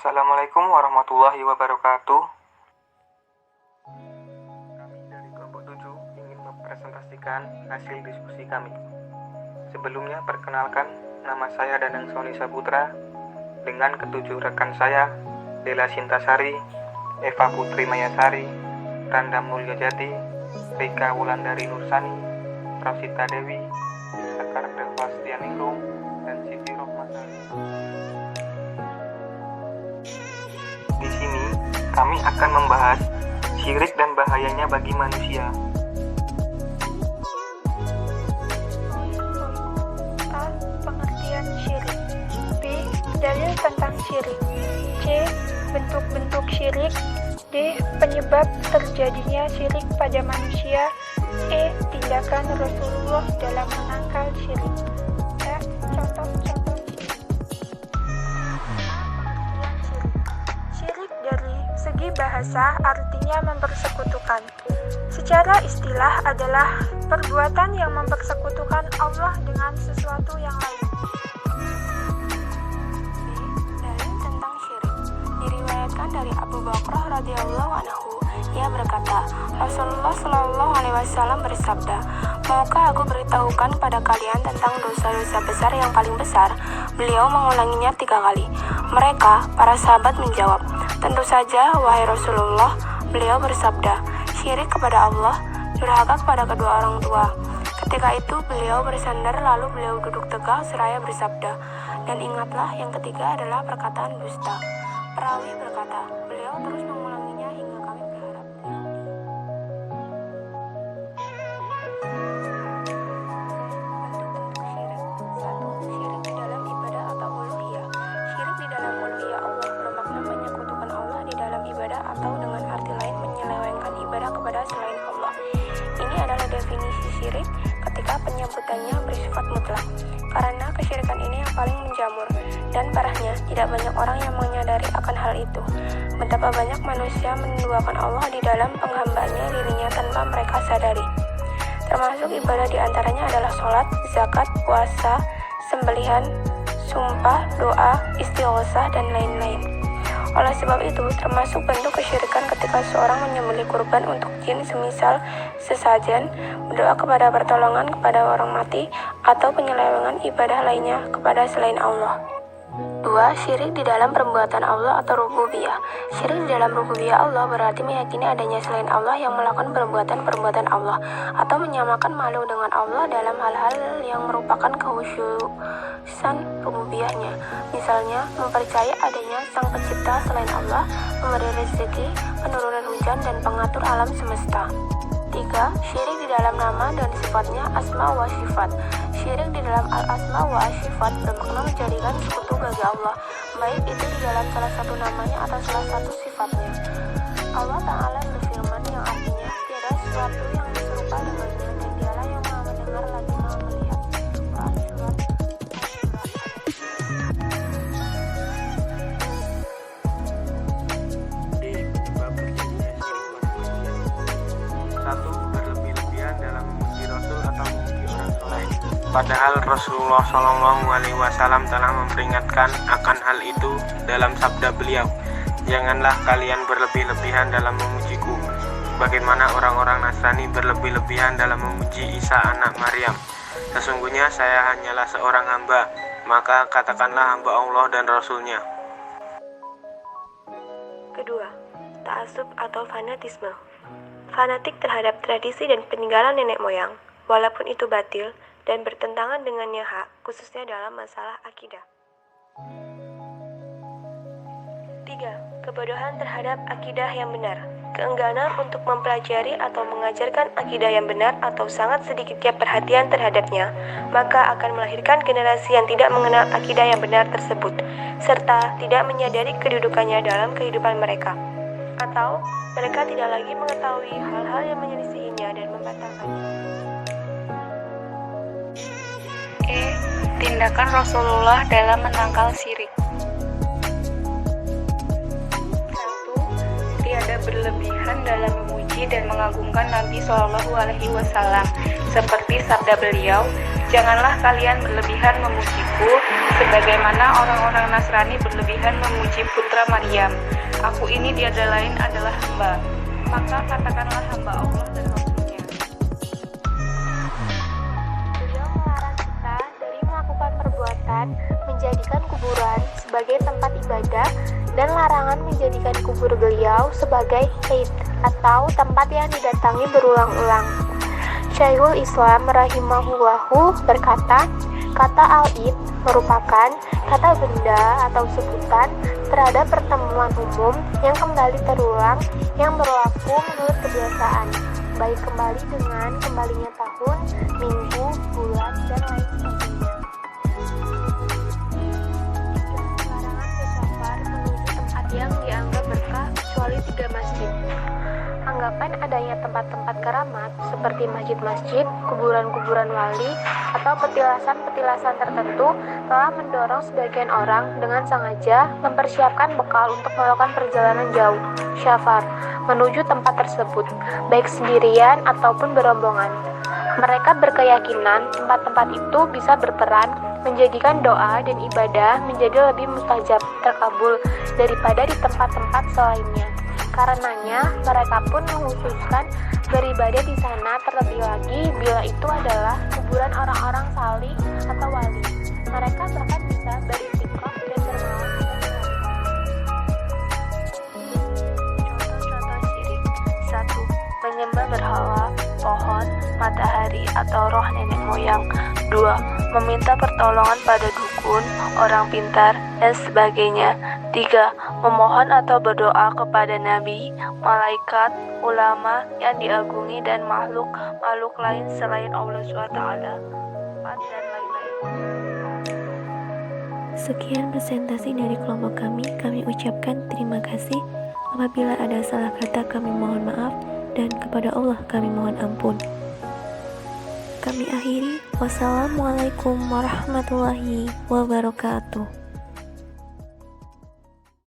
Assalamualaikum warahmatullahi wabarakatuh. Kami dari kelompok 7 ingin mempresentasikan hasil diskusi kami. Sebelumnya perkenalkan, nama saya Danang Soni Saputra dengan ketujuh rekan saya, Dela Sintasari, Eva Putri Mayasari, Randa Mulyajati, Rika Wulandari Nursani, Rosita Dewi, Sekar Delvastianingrum, dan Siti Rohmasari. Di sini kami akan membahas syirik dan bahayanya bagi manusia. A. Pengertian syirik. B. Dalil tentang syirik. C. Bentuk-bentuk syirik. D. Penyebab terjadinya syirik pada manusia. E. Tindakan Rasulullah dalam menangkal syirik. F. Contoh-contoh syirik. Pengertian syirik. Syirik dari segi bahasa artinya mempersekutukan. Secara istilah adalah perbuatan yang mempersekutukan Allah dengan sesuatu yang lain. Dalil tentang syirik diriwayatkan dari Abu Bakrah radhiyallahu anhu. Ia berkata, Rasulullah Shallallahu alaihi wasallam bersabda, "Maukah aku beritahukan pada kalian tentang dosa-dosa besar yang paling besar?" Beliau mengulanginya 3 kali. Mereka, para sahabat menjawab, "Tentu saja, wahai Rasulullah." Beliau bersabda, "Syirik kepada Allah, durhaka kepada kedua orang tua." Ketika itu beliau bersandar lalu beliau duduk tegak seraya bersabda, "Dan ingatlah yang ketiga adalah perkataan dusta." Perawi berkata, beliau terus mengulanginya hingga kami berharap bentuk-bentuk syirik. 1. Syirik di dalam ibadah atau uluhiyah. Syirik di dalam uluhiyah Allah bermakna menyekutukan Allah di dalam ibadah atau dengan arti lain menyelewengkan ibadah kepada selain Allah. Ini adalah definisi syirik ketika penyebutannya bersifat mutlak. Karena kesyirikan ini yang paling menjamur dan parahnya tidak banyak orang yang menyadari akan hal itu. Betapa banyak manusia menduakan Allah di dalam penghambanya dirinya tanpa mereka sadari. Termasuk ibadah diantaranya adalah sholat, zakat, puasa, sembelihan, sumpah, doa, istighosah, dan lain-lain. Oleh sebab itu, termasuk bentuk kesyirikan ketika seorang menyembelih kurban untuk jin semisal sesajen, berdoa kepada pertolongan kepada orang mati, atau penyelewengan ibadah lainnya kepada selain Allah. 2. Syirik di dalam perbuatan Allah atau rububiyah. Syirik di dalam rububiyah Allah berarti meyakini adanya selain Allah yang melakukan perbuatan-perbuatan Allah, atau menyamakan makhluk dengan Allah dalam hal-hal yang merupakan kekhususan rububiyahnya. Misalnya, mempercayai adanya sang pencipta selain Allah, pemberi rezeki, penurunan hujan, dan pengatur alam semesta. 3. Syirik di dalam nama dan sifatnya asma wa sifat. Syirik di dalam al-asma wa sifat bermakna menjadikan sekutu bagi Allah, baik itu di dalam salah satu namanya atau salah satu sifatnya. Allah Ta'ala berfirman yang artinya, tiada sesuatu yang serupa dengannya dan dialah yang maha mendengar lagi maha melihat. Quran Surat Satu, berlebih-lebihan dalam memuji Rasul atau memuji orang soleh. Padahal Rasulullah Shallallahu alaihi wasallam telah memperingatkan akan hal itu dalam sabda beliau, "Janganlah kalian berlebih-lebihan dalam memujiku, sebagaimana orang-orang Nasrani berlebih-lebihan dalam memuji Isa anak Maryam. Sesungguhnya saya hanyalah seorang hamba, maka katakanlah hamba Allah dan Rasulnya." Kedua, ta'assub atau fanatisme. Fanatik terhadap tradisi dan peninggalan nenek moyang, walaupun itu batil dan bertentangan dengannya hak, khususnya dalam masalah akidah. 3. Kebodohan terhadap akidah yang benar. Keengganan untuk mempelajari atau mengajarkan akidah yang benar atau sangat sedikitnya perhatian terhadapnya, maka akan melahirkan generasi yang tidak mengenal akidah yang benar tersebut, serta tidak menyadari kedudukannya dalam kehidupan mereka. Atau mereka tidak lagi mengetahui hal-hal yang menyelisihinya dan membatalkannya. E. Tindakan Rasulullah dalam menangkal syirik. 1. Tiada berlebihan dalam memuji dan mengagungkan Nabi Shallallahu alaihi wasallam, seperti sabda beliau, Janganlah kalian berlebihan memujiku, sebagaimana orang-orang Nasrani berlebihan memuji putra Maryam. Aku ini tiada lain adalah hamba. Maka katakanlah hamba Allah dan Rasul-Nya. Beliau melarang kita dari melakukan perbuatan menjadikan kuburan sebagai tempat ibadah dan larangan menjadikan kubur beliau sebagai Eid atau tempat yang didatangi berulang-ulang. Syekhul Islam rahimahullahu berkata, kata al-id merupakan kata benda atau sebutan terhadap pertemuan umum yang kembali terulang yang berlaku menurut kebiasaan, baik kembali dengan kembalinya tahun, minggu, bulan, dan lain sebagainya. Larangan bersafar menuju tempat yang dianggap berkah kecuali 3 masjid. Anggapan adanya tempat-tempat keramat seperti masjid-masjid, kuburan-kuburan wali, atau petilasan-petilasan tertentu telah mendorong sebagian orang dengan sengaja mempersiapkan bekal untuk melakukan perjalanan jauh, syafar, menuju tempat tersebut, baik sendirian ataupun berombongan. Mereka berkeyakinan tempat-tempat itu bisa berperan menjadikan doa dan ibadah menjadi lebih mustajab, terkabul daripada di tempat-tempat selainnya. Karenanya, mereka pun menghususkan beribadah di sana, terlebih lagi bila itu adalah kuburan orang-orang salih atau wali. Mereka bahkan bisa beritikaf dan bermalam di sana. Contoh-contoh syirik. 1. Menyembah berhala, pohon, matahari, atau roh nenek moyang. 2. Meminta pertolongan pada dukun, orang pintar, dan sebagainya. 3. Memohon atau berdoa kepada nabi, malaikat, ulama yang diagungi, dan makhluk lain selain Allah SWT. 4. Dan lain-lain. Sekian presentasi dari kelompok kami ucapkan terima kasih. Apabila ada salah kata kami mohon maaf, dan kepada Allah kami mohon ampun. Kami akhiri. Wassalamualaikum warahmatullahi wabarakatuh.